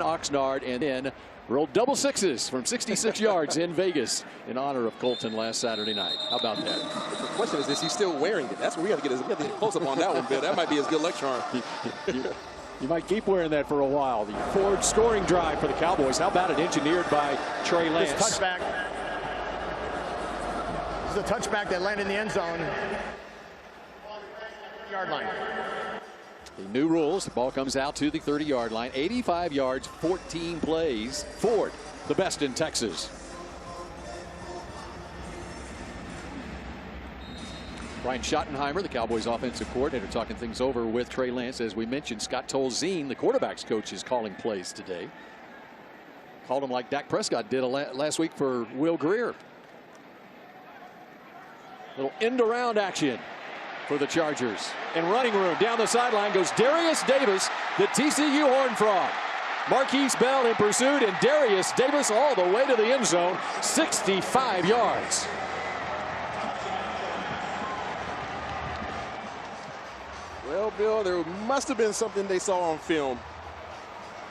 Oxnard, and then rolled double sixes from 66 yards in Vegas in honor of Colton last Saturday night. How about that? The question is he still wearing it? That's what we have to get a close up on that one, Bill. That might be his good lecture arm. You might keep wearing that for a while. The forward scoring drive for the Cowboys. How about it? Engineered by Trey Lance. This touchback. This is a touchback that landed in the end zone. Yard line. The new rules. The ball comes out to the 30-yard line. 85 yards, 14 plays. Ford, the best in Texas. Brian Schottenheimer, the Cowboys offensive coordinator, talking things over with Trey Lance. As we mentioned, Scott Tolzien, the quarterback's coach, is calling plays today. Called him like Dak Prescott did last week for Will Greer. Little end-around action for the Chargers. And running room down the sideline goes Darius Davis, the TCU Horned Frog. Marquise Bell in pursuit, and Darius Davis all the way to the end zone, 65 yards. Well, Bill, there must have been something they saw on film.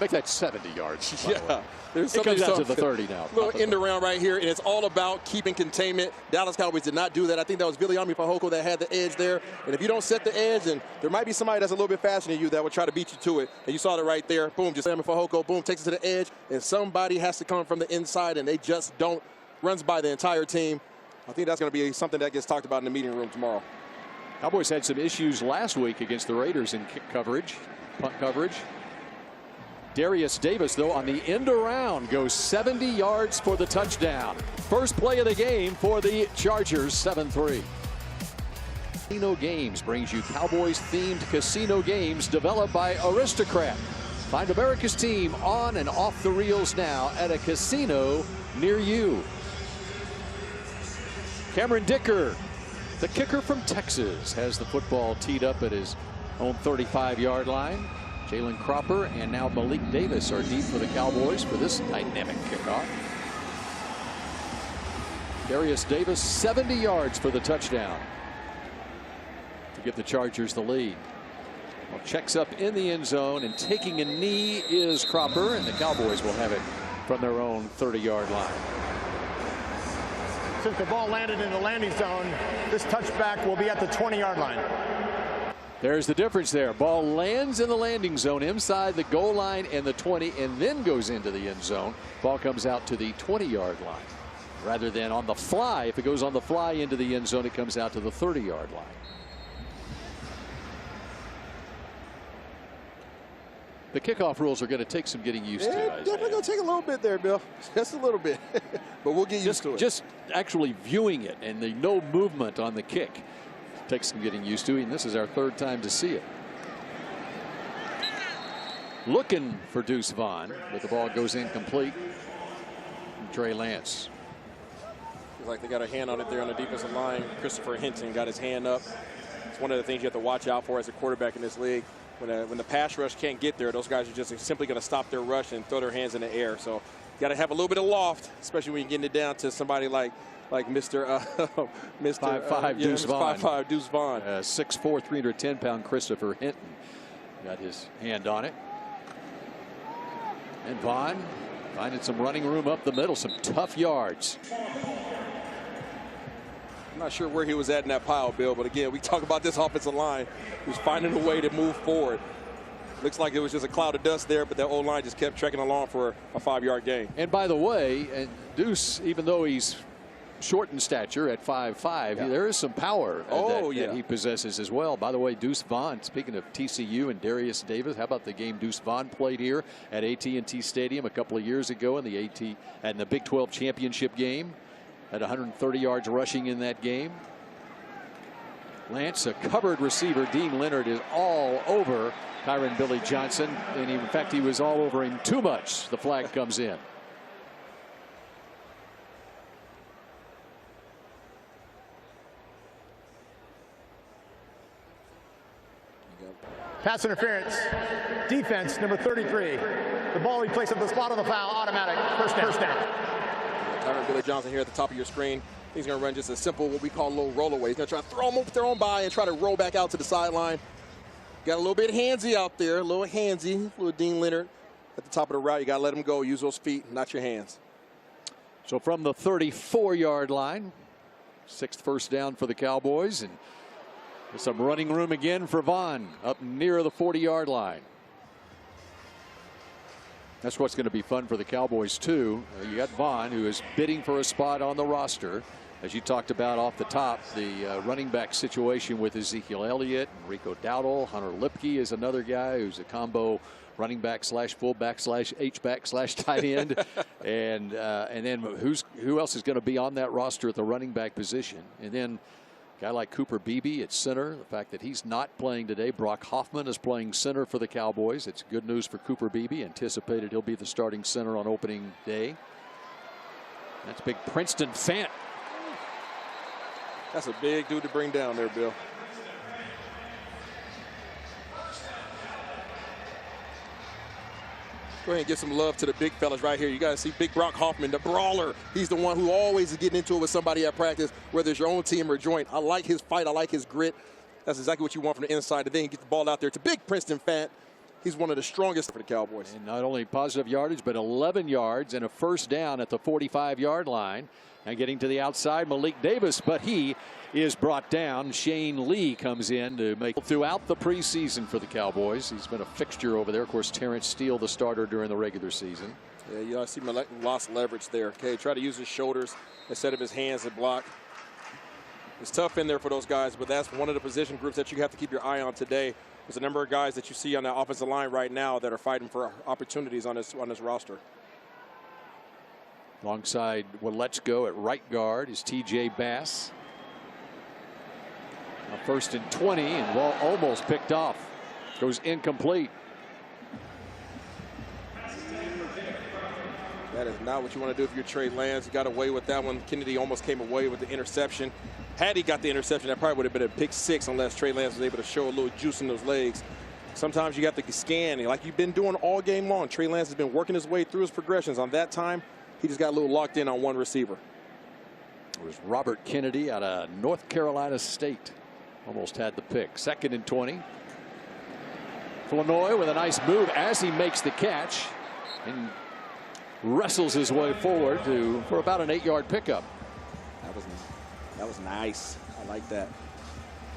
Make that 70 yards. Yeah. There's it comes out to the 30 now. Little end around right here, and it's all about keeping containment. Dallas Cowboys did not do that. I think that was Viliami Fehoko that had the edge there. And if you don't set the edge, and there might be somebody that's a little bit faster than you that would try to beat you to it. And you saw it right there. Boom, just Viliami Fehoko, boom, takes it to the edge. And somebody has to come from the inside, and they just don't. Runs by the entire team. I think that's going to be something that gets talked about in the meeting room tomorrow. Cowboys had some issues last week against the Raiders in kick coverage, punt coverage. Darius Davis, though, on the end around goes 70 yards for the touchdown. First play of the game for the Chargers, 7-3. Casino Games brings you Cowboys-themed casino games developed by Aristocrat. Find America's team on and off the reels now at a casino near you. Cameron Dicker, the kicker from Texas, has the football teed up at his own 35-yard line. Jalen Cropper and now Malik Davis are deep for the Cowboys for this dynamic kickoff. Darius Davis, 70 yards for the touchdown to give the Chargers the lead. Well, checks up in the end zone, and taking a knee is Cropper, and the Cowboys will have it from their own 30-yard line. Since the ball landed in the landing zone, this touchback will be at the 20-yard line. There's the difference there. Ball lands in the landing zone inside the goal line and the 20, and then goes into the end zone. Ball comes out to the 20-yard line. Rather than on the fly, if it goes on the fly into the end zone, it comes out to the 30-yard line. The kickoff rules are going to take some getting used to. Definitely going to take a little bit there, Bill. Just a little bit. But we'll get used to it. Just actually viewing it and the no movement on the kick takes some getting used to, and this is our third time to see it. Looking for Deuce Vaughn, but the ball goes incomplete. Trey Lance. Looks like they got a hand on it there on the defensive line. Christopher Hinton got his hand up. It's one of the things you have to watch out for as a quarterback in this league. When the pass rush can't get there, those guys are just simply going to stop their rush and throw their hands in the air. So you got to have a little bit of loft, especially when you're getting it down to somebody like Mr. 5'5" Deuce Vaughn. 5'5" Deuce Vaughn. 6'4", 310-pound Christopher Hinton got his hand on it. And Vaughn finding some running room up the middle, some tough yards. I'm not sure where he was at in that pile, Bill, but again, we talk about this offensive line who's finding a way to move forward. Looks like it was just a cloud of dust there, but that O-line just kept trekking along for a 5-yard gain. And by the way, Deuce, even though he's short in stature at 5'5", there is some power that he possesses as well. By the way, Deuce Vaughn, speaking of TCU and Darius Davis, how about the game Deuce Vaughn played here at AT&T Stadium a couple of years ago in the Big 12 championship game? Had 130 yards rushing in that game. Lance, a covered receiver. Dean Leonard is all over Kyron Billy Johnson, and in fact he was all over him too much. The flag comes in. Pass interference. Defense, number 33. The ball he placed at the spot of the foul, automatic. First down. Kyron Billy Johnson here at the top of your screen. He's going to run just a simple, what we call low rollaway. He's going to try to throw him by and try to roll back out to the sideline. Got a little bit handsy out there, a little handsy, little Dean Leonard. at the top of the route. You got to let him go. Use those feet, not your hands. So from the 34-yard line, 6th first down for the Cowboys, and there's some running room again for Vaughn up near the 40-yard line. That's what's going to be fun for the Cowboys too. You got Vaughn, who is bidding for a spot on the roster. As you talked about off the top, the running back situation with Ezekiel Elliott, Rico Dowdle, Hunter Lipke is another guy who's a combo running back slash fullback slash H-back slash tight end. and then who else is going to be on that roster at the running back position? And then a guy like Cooper Beebe at center. The fact that he's not playing today. Brock Hoffman is playing center for the Cowboys. It's good news for Cooper Beebe. Anticipated he'll be the starting center on opening day. That's big Princeton Fant. That's a big dude to bring down there, Bill. Go ahead and give some love to the big fellas right here. You got to see big Brock Hoffman, the brawler. He's the one who always is getting into it with somebody at practice, whether it's your own team or joint. I like his fight. I like his grit. That's exactly what you want from the inside. And then he gets the ball out there. It's a big Princeton Fant. He's one of the strongest for the Cowboys. And not only positive yardage, but 11 yards and a first down at the 45-yard line. And getting to the outside, Malik Davis, but he is brought down. Shane Lee comes in to make throughout the preseason for the Cowboys. He's been a fixture over there. Of course, Terrence Steele, the starter during the regular season. Yeah, you see Malik lost leverage there. Okay, try to use his shoulders instead of his hands to block. It's tough in there for those guys, but that's one of the position groups that you have to keep your eye on today. There's a number of guys that you see on the offensive line right now that are fighting for opportunities on this roster. Alongside Waletsko at right guard is TJ Bass. Now 1st and 20, and ball almost picked off. Goes incomplete. That is not what you want to do if you're Trey Lance. You got away with that one. Kennedy almost came away with the interception. Had he got the interception, that probably would have been a pick 6 unless Trey Lance was able to show a little juice in those legs. Sometimes you got to scan, like you've been doing all game long. Trey Lance has been working his way through his progressions. On that time, he just got a little locked in on one receiver. It was Robert Kennedy out of North Carolina State. Almost had the pick. 2nd and 20. Flournoy with a nice move as he makes the catch and wrestles his way forward for about an 8-yard pickup. That was nice. I like that.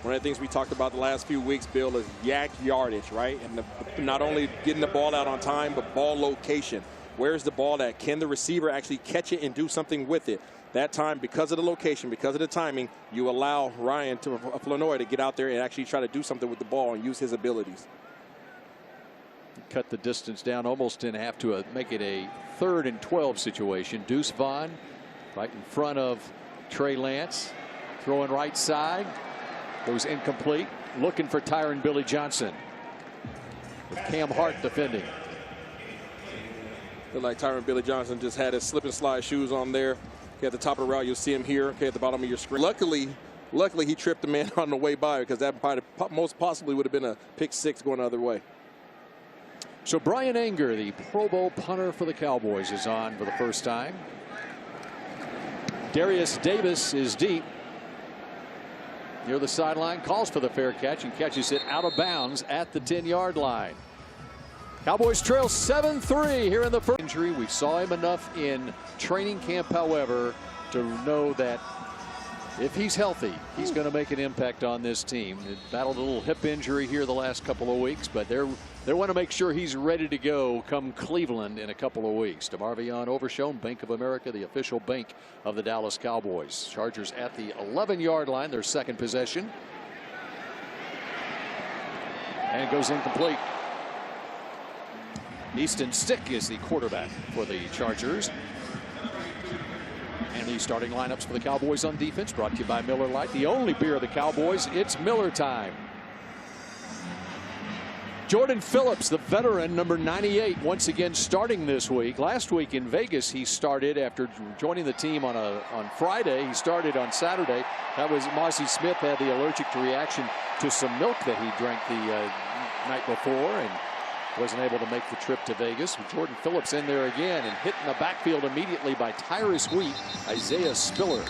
One of the things we talked about the last few weeks, Bill, is yak yardage, right? And not only getting the ball out on time, but ball location. Where's the ball at? Can the receiver actually catch it and do something with it? That time, because of the location, because of the timing, you allow Ryan Flournoy to get out there and actually try to do something with the ball and use his abilities. Cut the distance down almost in half to make it a 3rd and 12 situation. Deuce Vaughn right in front of Trey Lance. Throwing right side. Goes incomplete. Looking for Tyron Billy Johnson. With Cam Hart defending. Looked like Tyron Billy Johnson just had his slip and slide shoes on there. Okay, at the top of the route, you'll see him here. Okay, at the bottom of your screen. Luckily he tripped the man on the way by, because that most possibly would have been a pick 6 going the other way. So Brian Anger, the Pro Bowl punter for the Cowboys, is on for the first time. Darius Davis is deep near the sideline, calls for the fair catch and catches it out of bounds at the 10-yard line. Cowboys trail 7-3 here in the first. Injury. We saw him enough in training camp, however, to know that if he's healthy, he's going to make an impact on this team. He battled a little hip injury here the last couple of weeks, but they want to make sure he's ready to go come Cleveland in a couple of weeks. DeMarvion Overshown, Bank of America, the official bank of the Dallas Cowboys. Chargers at the 11-yard line, their 2nd possession. And it goes incomplete. Easton Stick is the quarterback for the Chargers. And the starting lineups for the Cowboys on defense brought to you by Miller Lite, the only beer of the Cowboys. It's Miller time. Jordan Phillips, the veteran, number 98, once again starting this week. Last week in Vegas, he started after joining the team on Friday. He started on Saturday. That was Mozzie Smith had the allergic reaction to some milk that he drank the night before and wasn't able to make the trip to Vegas. Jordan Phillips in there again and hit in the backfield immediately by Tyrus Wheat, Isaiah Spiller.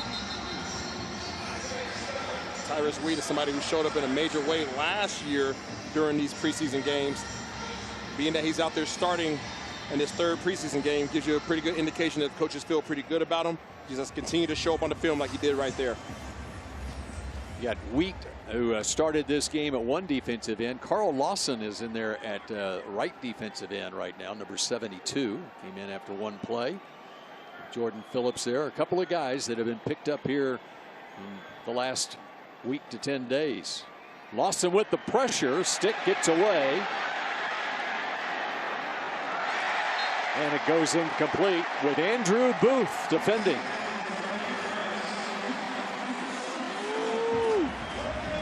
Tyrus Wheat is somebody who showed up in a major way last year during these preseason games. Being that he's out there starting in this third preseason game gives you a pretty good indication that coaches feel pretty good about him. He just continue to show up on the film like he did right there. You got Wheat, who started this game at one defensive end. Carl Lawson is in there at right defensive end right now, number 72. Came in after one play. Jordan Phillips there. A couple of guys that have been picked up here in the last week to 10 days. Lawson with the pressure. Stick gets away. And it goes incomplete with Andrew Booth defending.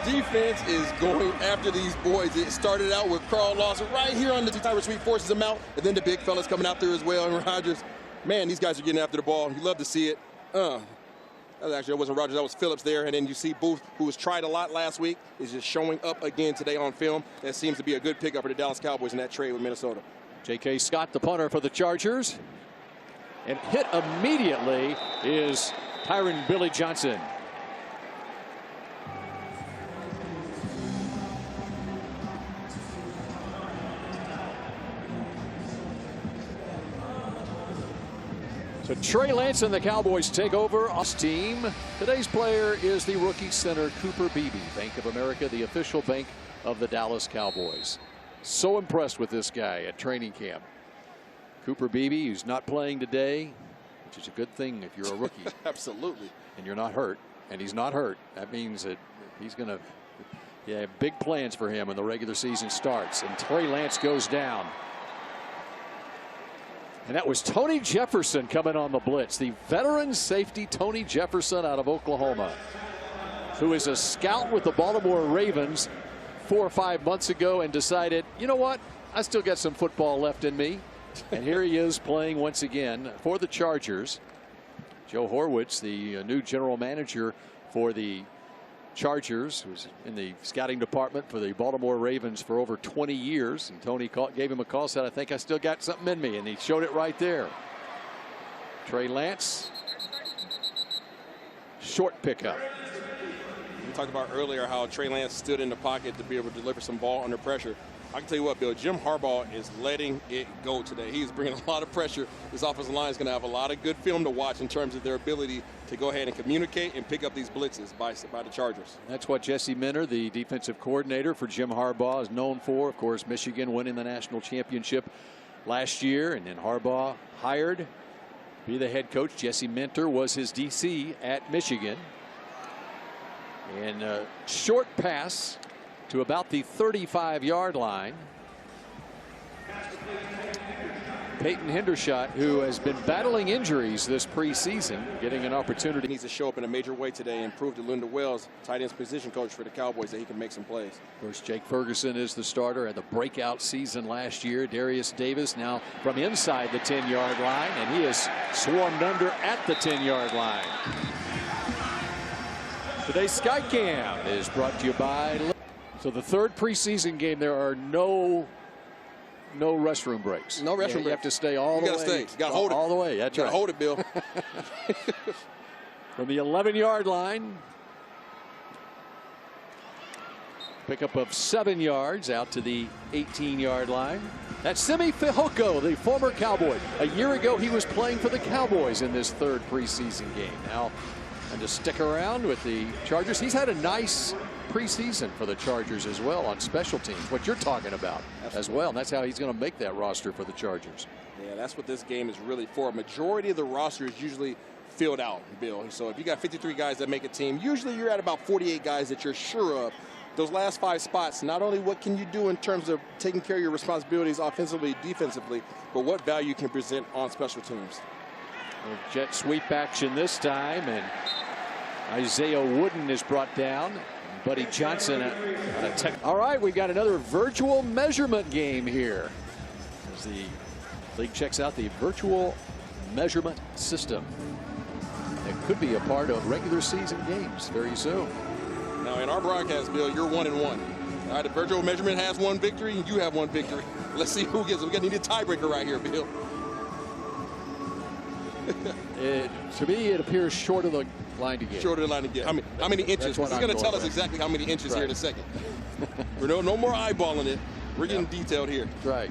Defense is going after these boys. It started out with Carl Lawson right here on the Tyrus Sweet forces him out, and then the big fellas coming out there as well. And Rogers, man, these guys are getting after the ball. You love to see it. That wasn't Rogers, that was Phillips there. And then you see Booth, who was tried a lot last week, is just showing up again today on film. That seems to be a good pickup for the Dallas Cowboys in that trade with Minnesota. J.K. Scott, the punter for the Chargers. And hit immediately is Tyron Billy Johnson. So Trey Lance and the Cowboys take over on team. Today's player is the rookie center Cooper Beebe. Bank of America, the official bank of the Dallas Cowboys. So impressed with this guy at training camp. Cooper Beebe, who's not playing today, which is a good thing if you're a rookie. Absolutely. And you're not hurt. And he's not hurt. That means that he's going to have big plans for him when the regular season starts. And Trey Lance goes down. And that was Tony Jefferson coming on the blitz. The veteran safety Tony Jefferson out of Oklahoma, who is a scout with the Baltimore Ravens 4 or 5 months ago and decided, you know what, I still got some football left in me. And here he is playing once again for the Chargers. Joe Horwitz, the new general manager for the Chargers, who's in the scouting department for the Baltimore Ravens for over 20 years. And Tony gave him a call, said, I think I still got something in me. And he showed it right there. Trey Lance. Short pickup. We talked about earlier how Trey Lance stood in the pocket to be able to deliver some ball under pressure. I can tell you what, Bill, Jim Harbaugh is letting it go today. He's bringing a lot of pressure. This offensive line is going to have a lot of good film to watch in terms of their ability to go ahead and communicate and pick up these blitzes by the Chargers. That's what Jesse Minter, the defensive coordinator for Jim Harbaugh, is known for. Of course, Michigan winning the national championship last year, and then Harbaugh hired to be the head coach. Jesse Minter was his DC at Michigan. And a short pass to about the 35-yard line. Peyton Hendershot, who has been battling injuries this preseason, getting an opportunity. He needs to show up in a major way today and prove to Linda Wells, tight ends position coach for the Cowboys, that he can make some plays. Of course, Jake Ferguson is the starter at the breakout season last year. Darius Davis now from inside the 10-yard line, and he is swarmed under at the 10-yard line. Today's SkyCam is brought to you by. So the third preseason game, there are no restroom breaks. No restroom breaks. You have to stay all the way. You got to stay. You got to hold it. All the way. That's right. Got to hold it, Bill. From the 11-yard line. Pickup of 7 yards out to the 18-yard line. That's Simi Fehoko, the former Cowboy. A year ago, he was playing for the Cowboys in this third preseason game. Now, and to stick around with the Chargers. He's had a nice preseason for the Chargers as well on special teams, what you're talking about. Absolutely. As well. And that's how he's going to make that roster for the Chargers. Yeah, that's what this game is really for. A majority of the roster is usually filled out, Bill. So if you got 53 guys that make a team, usually you're at about 48 guys that you're sure of. Those last 5 spots, not only what can you do in terms of taking care of your responsibilities offensively, defensively, but what value you can present on special teams. Jet sweep action this time, and Isaiah Wooden is brought down. Buddy Johnson on a tech. All right, we've got another virtual measurement game here as the league checks out the virtual measurement system. It could be a part of regular season games very soon. Now, in our broadcast, Bill, you're 1-1. All right, the virtual measurement has 1 victory, and you have 1 victory. Let's see who gets it. We're going to need a tiebreaker right here, Bill. To me, it appears short of the line to get. Short of the line to get. How many inches? He's going to tell us exactly how many inches here in a second. We're no more eyeballing it. We're getting detailed here. Right.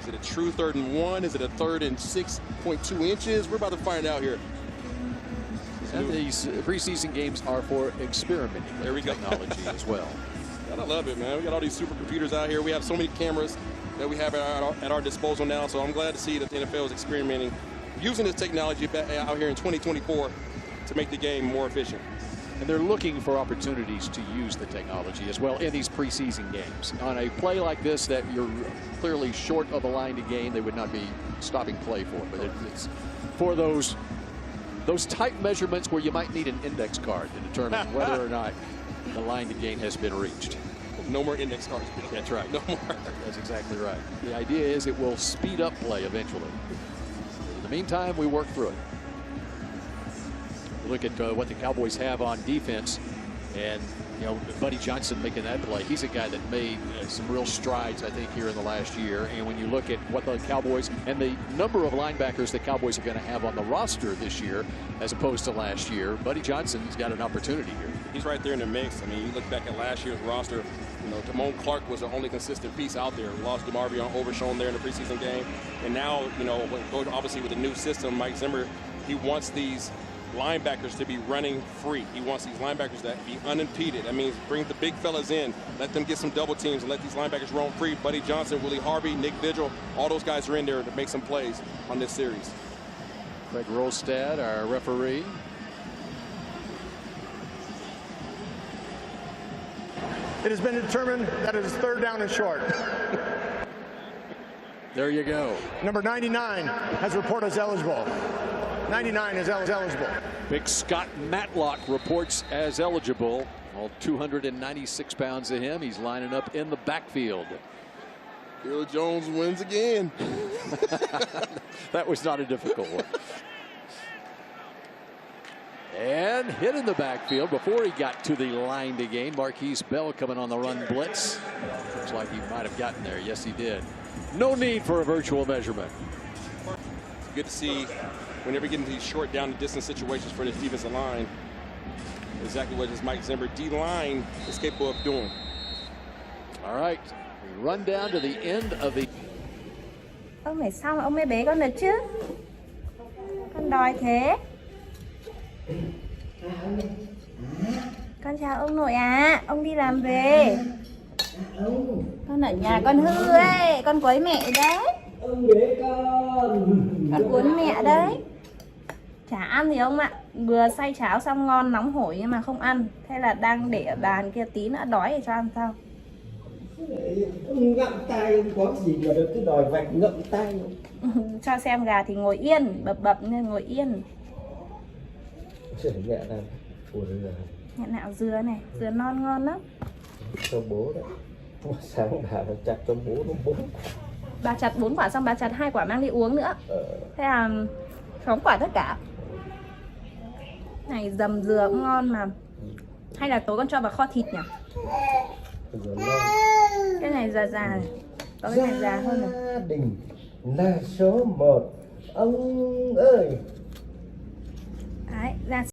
Is it a true 3rd and 1? Is it a 3rd and 6.2 inches? We're about to find out here. And these preseason games are for experimenting there we with technology as well. God, I love it, man. We got all these supercomputers out here. We have so many cameras that we have at our disposal now. So I'm glad to see that the NFL is experimenting, using this technology out here in 2024 to make the game more efficient. And they're looking for opportunities to use the technology as well in these preseason games. On a play like this that you're clearly short of a line to gain, they would not be stopping play for. But it's for those tight measurements where you might need an index card to determine whether or not the line to gain has been reached. No more index cards. That's right. No more. That's exactly right. The idea is it will speed up play eventually. In the meantime, we work through it. Look at what the Cowboys have on defense, and Buddy Johnson making that play. He's a guy that made some real strides, I think, here in the last year. And when you look at what the Cowboys and the number of linebackers the Cowboys are going to have on the roster this year as opposed to last year, Buddy Johnson's got an opportunity here. He's right there in the mix. I mean, you look back at last year's roster, Damone Clark was the only consistent piece out there. We lost DeMarvion Overshown there in the preseason game. And now, obviously with the new system, Mike Zimmer, he wants these linebackers to be running free. He wants these linebackers to be unimpeded. That means bring the big fellas in, let them get some double teams, and let these linebackers roam free. Buddy Johnson, Willie Harvey, Nick Vigil, all those guys are in there to make some plays on this series. Craig Rolstad, our referee. It has been determined that it is 3rd down and short. There you go. Number 99 has reported as eligible. 99 is eligible. Big Scott Matlock reports as eligible. All 296 pounds of him. He's lining up in the backfield. Bill Jones wins again. That was not a difficult one. And hit in the backfield before he got to the line to gain. Marquise Bell coming on the run blitz. Looks like he might have gotten there. Yes, he did. No need for a virtual measurement. It's good to see whenever you get into these short down and distance situations for this defensive line, exactly what this Mike Zimmer D-line is capable of doing. All right, we run down to the end of the. Ông phải xong ông mới bế con được chứ. Con đòi thế. Con chào ông nội ạ. Ông đi làm về. Con ở nhà con hư ấy. Con quấy mẹ đấy. Con cuốn mẹ đấy. Chả ăn gì ông ạ. Vừa xay cháo xong ngon nóng hổi nhưng mà không ăn. Thế là đang để ở bàn kia tí nữa đói thì cho ăn sao? Ông ngậm tay, ông có gì mà được cứ đòi vạch ngậm tay. Cho xem gà thì ngồi yên, bập nên ngồi yên. Mẹ nào phù dừa. Mẹ nào dừa này, dừa non ngon lắm. Cho bố đấy. Sáng bà nó chặt cho bố nó 4 quả. Bà chặt 4 quả xong bà chặt 2 quả mang đi uống nữa. Thế là 6 quả tất cả. Này dầm dừa cũng ngon mà. Hay là tối con cho vào kho thịt nhỉ? Cái này già già này. Có cái này già hơn này. Gia đình là số 1. Ông ơi.